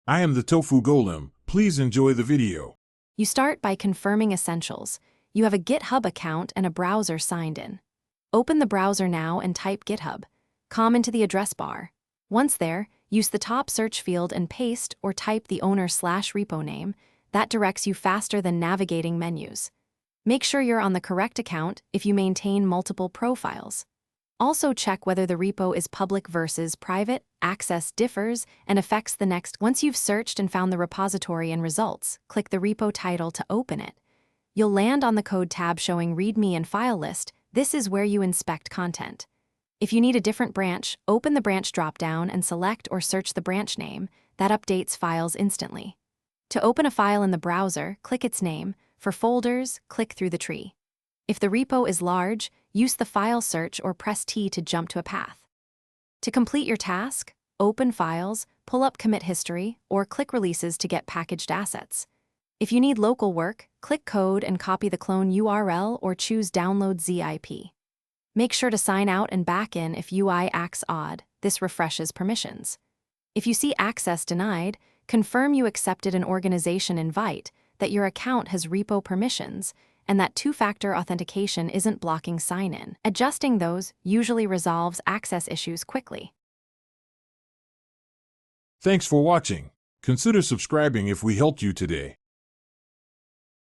I am the Tofu Golem. Please enjoy the video. You start by confirming essentials. You have a GitHub account and a browser signed in. Open the browser now and type GitHub. Comment into the address bar. Once there, use the top search field and paste or type the owner/repo name. That directs you faster than navigating menus. Make sure you're on the correct account if you maintain multiple profiles. Also check whether the repo is public versus private. Access differs and affects the next. Once you've searched and found the repository and results, click the repo title to open it. You'll land on the code tab showing README and file list. This is where you inspect content. If you need a different branch, open the branch dropdown and select or search the branch name. That updates files instantly. To open a file in the browser, click its name. For folders, click through the tree. If the repo is large, use the file search or press T to jump to a path. To complete your task, open Files, pull up Commit History, or click Releases to get packaged assets. If you need local work, click Code and copy the clone URL or choose Download ZIP. Make sure to sign out and back in if UI acts odd. This refreshes permissions. If you see access denied, confirm you accepted an organization invite, that your account has repo permissions, and that two-factor authentication isn't blocking sign-in. Adjusting those usually resolves access issues quickly. Thanks for watching. Consider subscribing if we helped you today.